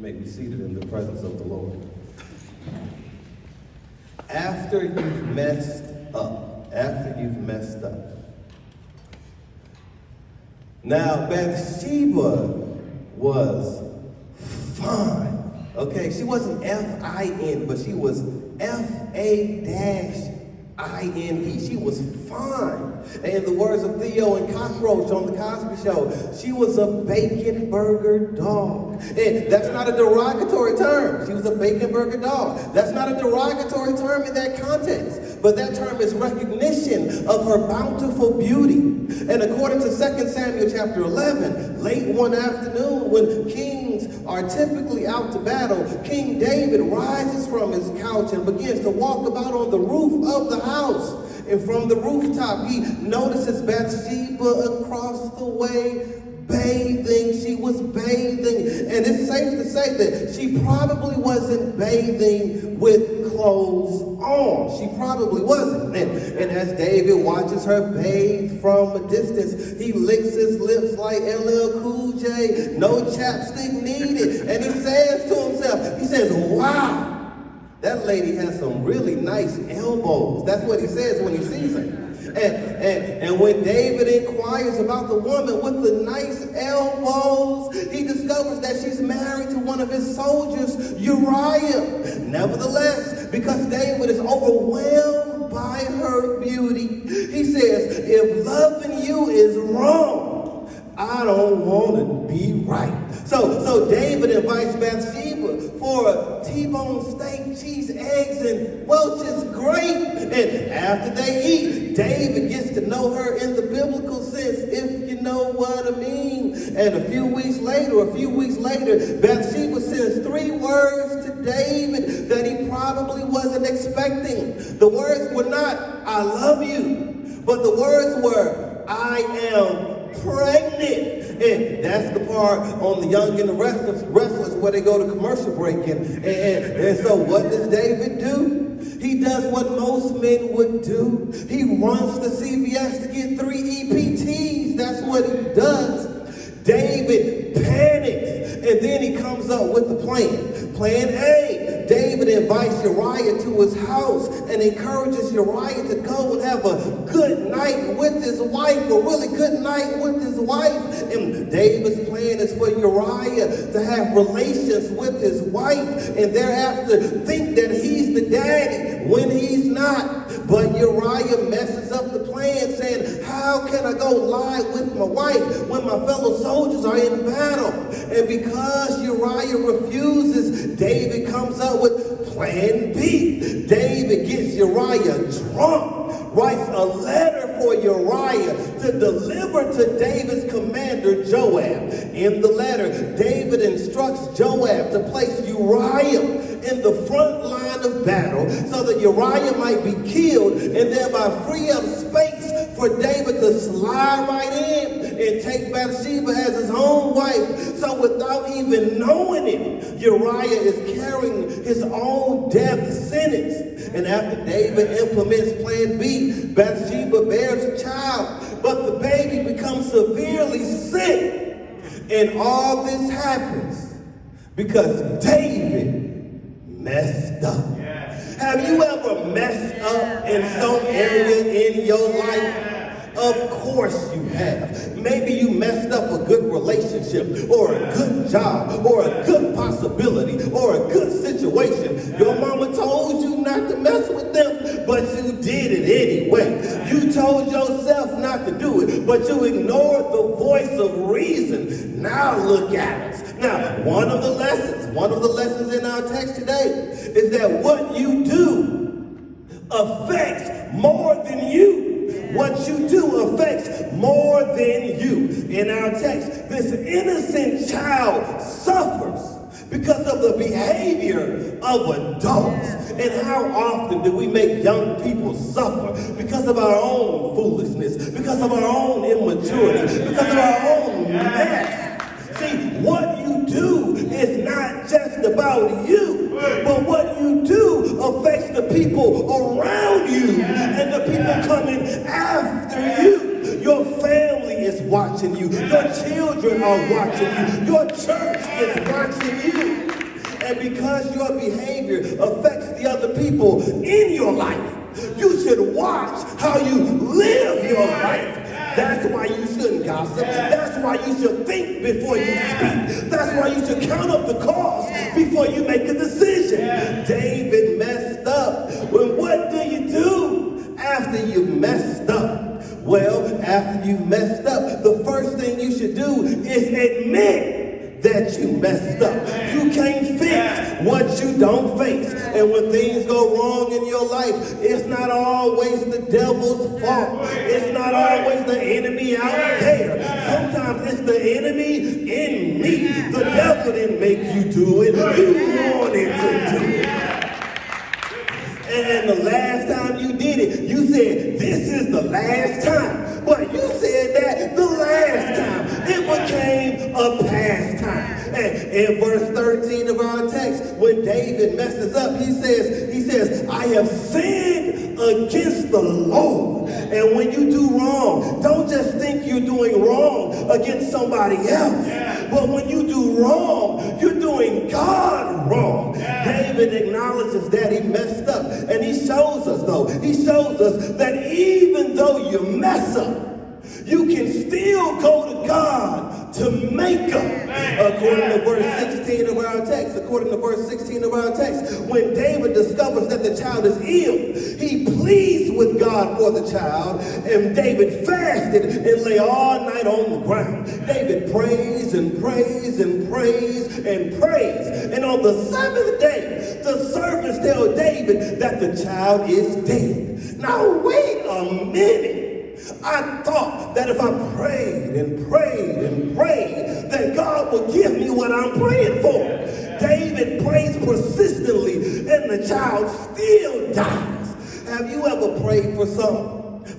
may be seated in the presence of the Lord. After you've messed up, Now, Bathsheba was fine. Okay, she wasn't F-I-N, but she was F-A-I-N-E. She was fine. And in the words of Theo and Cockroach on The Cosby Show, she was a bacon burger dog. And that's not a derogatory term. She was a bacon burger dog. That's not a derogatory term in that context. But that term is recognition of her bountiful beauty. And according to 2 Samuel chapter 11, late one afternoon when kings are typically out to battle, King David rises from his couch and begins to walk about on the roof of the house. And from the rooftop, he notices Bathsheba across the way bathing. She was bathing. And it's safe to say that she probably wasn't bathing with clothes on. She probably wasn't. And as David watches her bathe from a distance, he licks his lips like LL Cool J, no chapstick needed. And he says to himself, he says, wow, that lady has some really nice elbows. That's what he says when he sees her. And when David inquires about the woman with the nice elbows, he discovers that she's married to one of his soldiers, Uriah. Nevertheless, because David is overwhelmed by her beauty, he says, if loving you is wrong, I don't want to be right. So David invites Bathsheba for a T-bone steak, cheese, eggs, and Welch's grape. And after they eat, David gets to know her in the biblical sense, if you know what I mean. And a few weeks later, Bathsheba says 3 words to David that he probably wasn't expecting. The words were not, I love you, but the words were, I am pregnant. And that's the part on The Young and the Restless where they go to commercial break. And so what does David do? He does what most men would do. He runs to CVS to get 3 EPTs. That's what he does. David panics, and then he comes up with the plan. Plan A, David invites Uriah to his house and encourages Uriah to go and have a good night with his wife, a really good night with his wife. And David's plan is for Uriah to have relations with his wife and thereafter think that he's the daddy when he's not. But Uriah messes up the plan, saying, how can I go lie with my wife when my fellow soldiers are in battle? And because Uriah refuses, David comes up with plan B. David gets Uriah drunk, writes a letter for Uriah to deliver to David's commander, Joab. In the letter, David instructs Joab to place Uriah in the front line of battle so that Uriah might be killed and thereby free up space for David to slide right in and take Bathsheba as his own wife. So without even knowing it, Uriah is carrying his own death sentence. And after David implements plan B, Bathsheba bears a child, but the baby becomes severely sick. And all this happens because David messed up. Have you ever messed up in some area in your life? Of course you have. Maybe you messed up a good relationship or a good job or a good possibility or a good situation. Your mama told you not to mess with them, but you did it anyway. You told yourself not to do it, but you ignored the voice of reason. Now look at us. Now, one of the lessons in our text today is that what you do affects more than you. What you do affects more than you. In our text, this innocent child suffers because of the behavior of adults. And how often do we make young people suffer because of our own foolishness, because of our own immaturity, because of our own mess? See, what you do is not just about you, but what you do affects the people around you and the people coming after you. Your family is watching you. Your children are watching you. Your church is watching you. And because your behavior affects the other people in your life, you should watch how you live your life. That's why you shouldn't gossip. That's why you should think before you speak. That's why you should count up the cost before you make a decision. David messed up. Well, what do you do after you've messed up? Well, after you've messed up, the first thing you should do is admit that you messed up. You can't fix what you don't face. And when things go wrong in your life, it's not always the devil's fault. It's not always the enemy out there. Sometimes it's the enemy in me. The devil didn't make you do it. You wanted to do it. And the last time you did it, you said, this is the last time. But you said that the last time. It became a pastime. And in verse 13 of our text, when David messes up, he says, I have sinned against the Lord. And when you do wrong, don't just think you're doing wrong against somebody else. But when you do wrong, you're doing God wrong. David acknowledges that he messed up. And he shows us that even though you mess up, you can still go to God to make up. According to verse 16 of our text, when David discovers that the child is ill, he pleads with God for the child, and David fasted and lay all night on the ground. David prays and prays and prays and prays. And on the seventh day, the servants tell David that the child is dead. Now wait a minute. I thought that if I prayed and prayed and prayed, that God would give me what I'm praying for. David prays persistently, and the child still dies. Have you ever prayed for something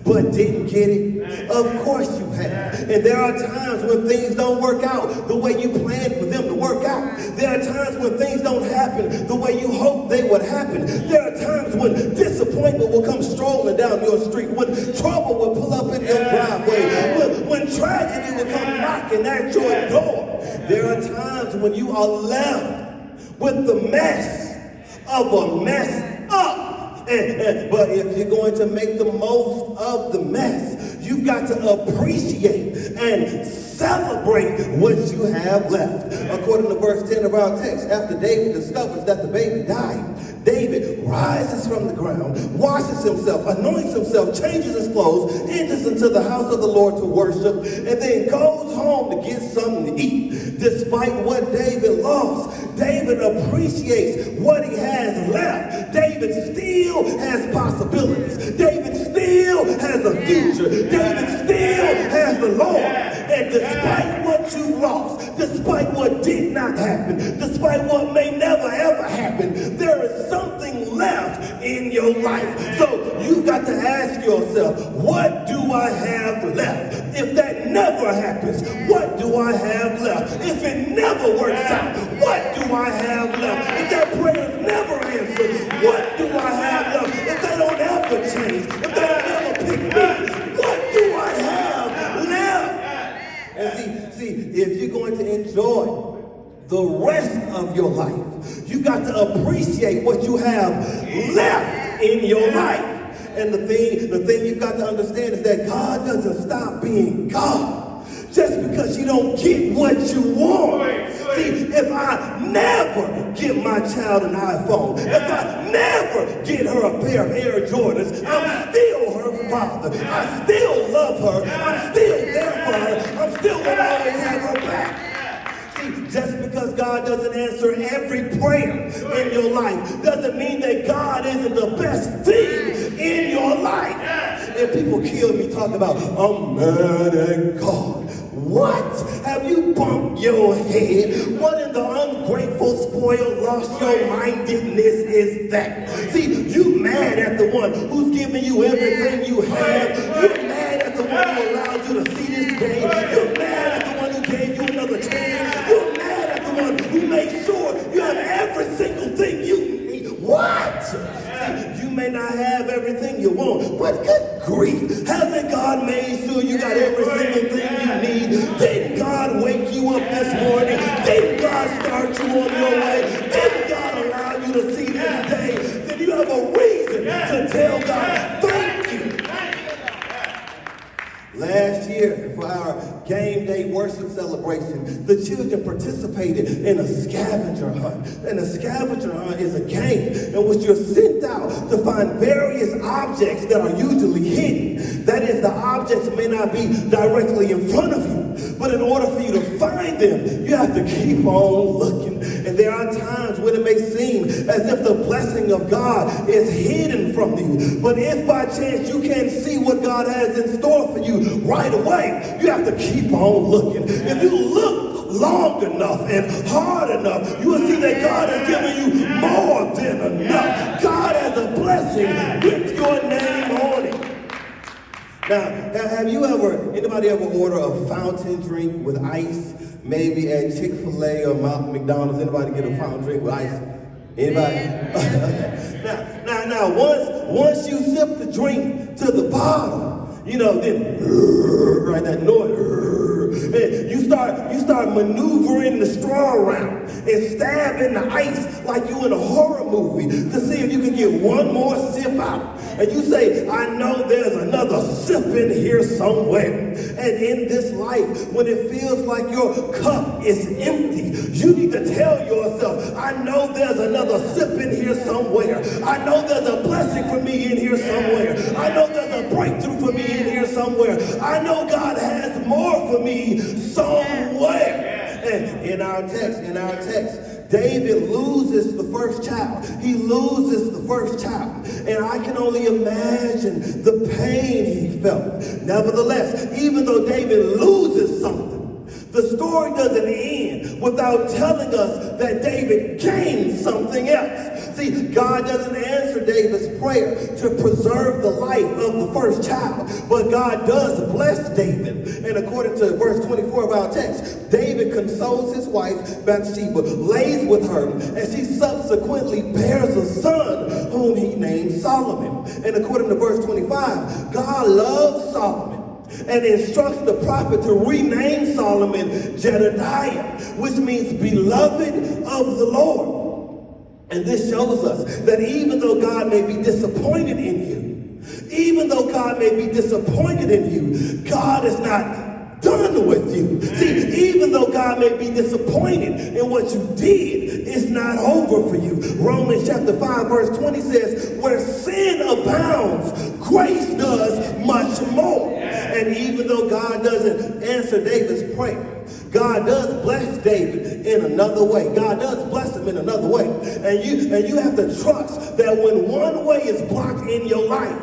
but didn't get it? Of course you have. And there are times when things don't work out the way you planned for them to work out. There are times when things don't happen the way you hoped they would happen. There are times when disappointment will come strolling down your street, when trouble will pull up in your driveway, when tragedy will come knocking at your door. There are times when you are left with the mess of a mess up. But if you're going to make the most of the mess, you've got to appreciate and celebrate what you have left. According to verse 10 of our text, after David discovers that the baby died, David rises from the ground, washes himself, anoints himself, changes his clothes, enters into the house of the Lord to worship, and then goes home to get something to eat. Despite what David lost, David appreciates what he has left. David still has possibilities. David still has a future. David still has the Lord. And despite what you lost, despite what did not happen, despite what may never ever happen, there is something left in your life. So you've got to ask yourself, what do I have left? If that never happens, what do I have left? If it never works out, what do I have left? If that prayer is never answered, what do I have left? If they don't ever change, if they don't ever pick me, what do I have left? And see, if you're going to enjoy the rest of your life, you got to appreciate what you have left in your life. And the thing you've got to understand is that God doesn't stop being God just because you don't get what you want. See, if I never give my child an iPhone, if I never get her a pair of Air Jordans, I'm still her father. I still love her. I'm still there for her. I'm still going to always have her back. Just because God doesn't answer every prayer in your life doesn't mean that God isn't the best thing in your life. And people kill me talking about, I'm mad at God. What? Have you bumped your head? What in the ungrateful, spoiled, lost your mindedness is that? See, you mad at the one who's giving you everything you have. You're mad at the one who allowed you to see this day. You're mad at the one who gave you another chance. You're mad at the one who made sure you have every single thing you need. What? See, you may not have everything you want, but good grief, hasn't God made sure you got every single thing you need? Didn't God wake you up this morning? Didn't God start you on your way? Didn't game day worship celebration, the children participated in a scavenger hunt. And a scavenger hunt is a game in which you're sent out to find various objects that are usually hidden. That is, the objects may not be directly in front of you, but in order for you to find them, you have to keep on looking. And there are times when it may seem as if the blessing of God is hidden from you. But if by chance you can't see what God has in store for you right away, you have to keep on looking. If you look long enough and hard enough, you will see that God has given you more than enough. God has a blessing with your name on it. Now, have anybody ever order a fountain drink with ice? Maybe at Chick-fil-A or McDonald's, anybody get a fountain drink with ice? Anybody? Now, once you sip the drink to the bottom, then right, that noise, and you start maneuvering the straw around and stabbing the ice like you in a horror movie to see if you can get one more sip out. And you say, I know there's another sip in here somewhere. And in this life, when it feels like your cup is empty, you need to tell yourself, I know there's another sip in here somewhere. I know there's a blessing for me in here somewhere. I know there's a breakthrough for me in here somewhere. I know God has more for me somewhere. And in our text, David loses the first child. He loses the first child. And I can only imagine the pain he felt. Nevertheless, even though David loses something, the story doesn't end without telling us that David gained something else. See, God doesn't answer David's prayer to preserve the life of the first child, but God does bless David. And according to verse 24 of our text, David consoles his wife Bathsheba, lays with her, and she subsequently bears a son whom he names Solomon. And according to verse 25, God loves Solomon and instructs the prophet to rename Solomon Jedediah, which means beloved of the Lord. And this shows us that even though God may be disappointed in you, God is not done with you. See, even though God may be disappointed in what you did, it's not over for you. Romans chapter 5 verse 20 says, where sin abounds, grace does much more. And even though God doesn't answer David's prayer, God does bless David in another way. God does bless him in another way. And you have to trust that when one way is blocked in your life,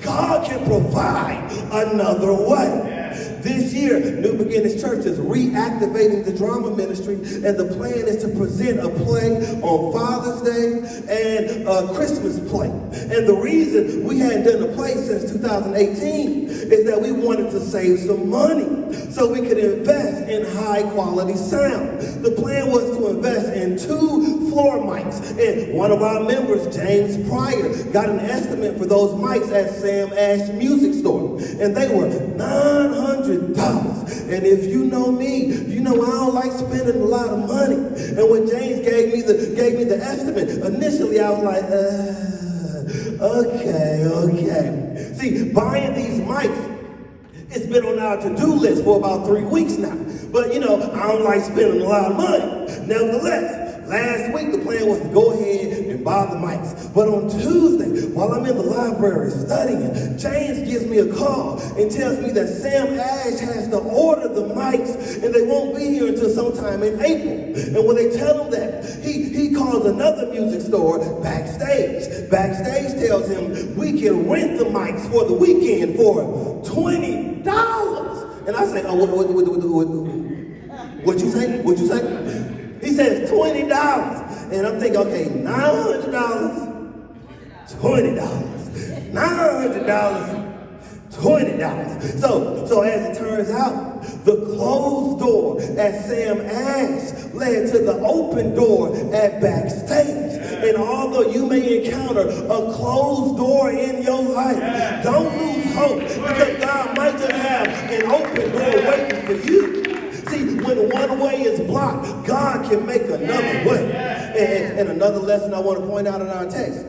God can provide another way. This year, New Beginnings Church is reactivating the drama ministry, and the plan is to present a play on Father's Day and a Christmas play. And the reason we hadn't done a play since 2018 is that we wanted to save some money so we could invest in high quality sound. The plan was to invest in 2 floor mics, and one of our members, James Pryor, got an estimate for those mics at Sam Ash Music Store, and they were $900. And if you know me, you know I don't like spending a lot of money. And when James gave me the estimate, initially I was like, okay. See, buying these mics, it's been on our to-do list for about 3 weeks now. But I don't like spending a lot of money. Nevertheless, last week the plan was to go ahead and buy the mics. But on Tuesday, while I'm in the library studying, James gives me a call and tells me that Sam Ash has to order the mics and they won't be here until sometime in April. And when they tell him that, he calls another music store, Backstage. Backstage tells him we can rent the mics for the weekend for $20. And I say, oh, what you say? What you say? He says $20. And I'm thinking, okay, $900, $20. $900, $20. So as it turns out, the closed door at Sam Ash led to the open door at Backstage. And although you may encounter a closed door in your life, don't lose hope, because God might just have an open door waiting for you. See, when one way is blocked, God can make another way. And another lesson I want to point out in our text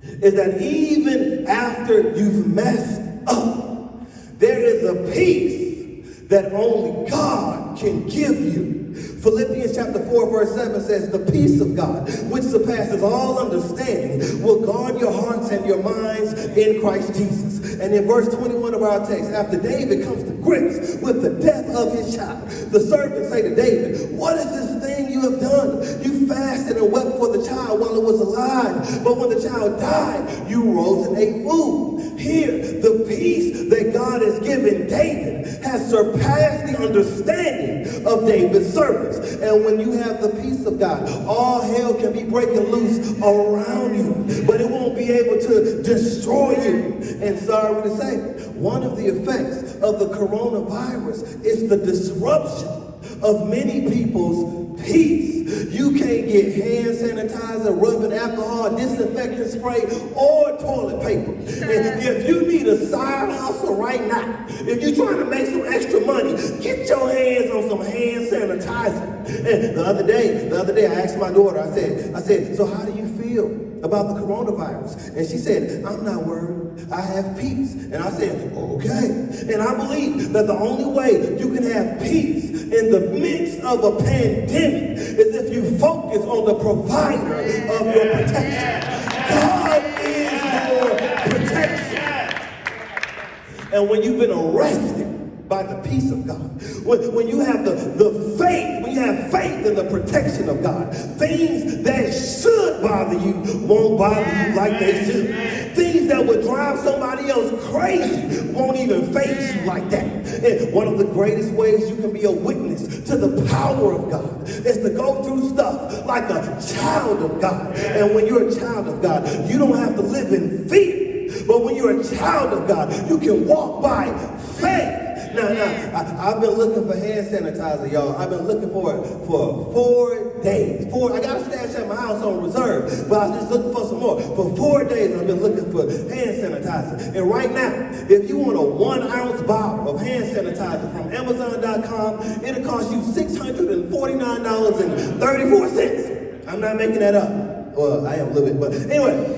is that even after you've messed up, there is a peace that only God can give you. Philippians chapter 4 verse 7 says, the peace of God, which surpasses all understanding, will guard your hearts and your minds in Christ Jesus. And in verse 21 of our text, after David comes to grips with the death of his child, the servants say to David, what is this thing you have done? You fasted and wept for the child while it was alive, but when the child died, you rose and ate food. Here, the peace that God has given David has surpassed the understanding of David's servants. And when you have the peace of God, all hell can be breaking loose around you, but it won't be able to destroy you. And sorry to say, one of the effects of the coronavirus is the disruption of many people's peace. You can't get hand sanitizer, rubbing alcohol, disinfectant spray, or toilet paper. And if you need a side hustle right now, if you're trying to make some extra money, get your hands on some hand sanitizer. And the other day, I asked my daughter, I said, so how do you feel about the coronavirus? And she said, I'm not worried. I have peace. And I said, okay. And I believe that the only way you can have peace in the midst of a pandemic is if you focus on the provider of your protection. God is your protection. And when you've been arrested by the peace of God, when you have the faith, when you have faith in the protection of God, things that should bother you won't bother you like they should. Things that would drive somebody else crazy won't even faze you like that. And one of the greatest ways you can be a witness to the power of God is to go through stuff like a child of God. And when you're a child of God, you don't have to live in fear. But when you're a child of God, you can walk by faith. Now, I've been looking for hand sanitizer, y'all. I've been looking for it for 4 days. I got a stash at my house on reserve, but I was just looking for some more. For 4 days, I've been looking for hand sanitizer. And right now, if you want a 1 ounce bottle of hand sanitizer from Amazon.com, it'll cost you $649.34. I'm not making that up. Well, I am a little bit, but anyway.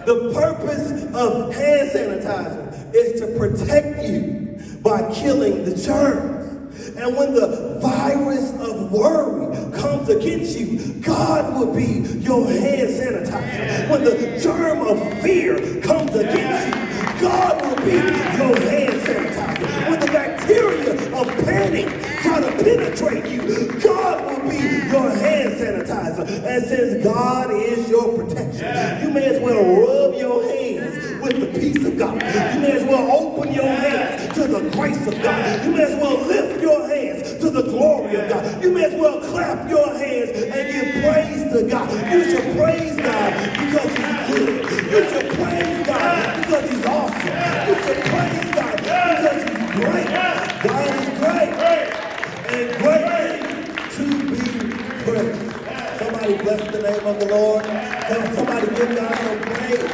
The purpose of hand sanitizer is to protect you by killing the germs. And when the virus of worry comes against you, God will be your hand sanitizer. When the germ of fear comes against you, God will be your hand sanitizer. When the bacteria of panic try to penetrate you, God will be your hand sanitizer. And since God is your protection, you may as well rub your hands with the peace of God. You may as well open your hands to the grace of God. You may as well lift your hands to the glory of God. You may as well clap your hands and give praise to God. You should praise God because he's good. You should praise God because he's awesome. You should praise God because he's great. God is great and greatly to be praised. Somebody bless the name of the Lord. Somebody give God some praise.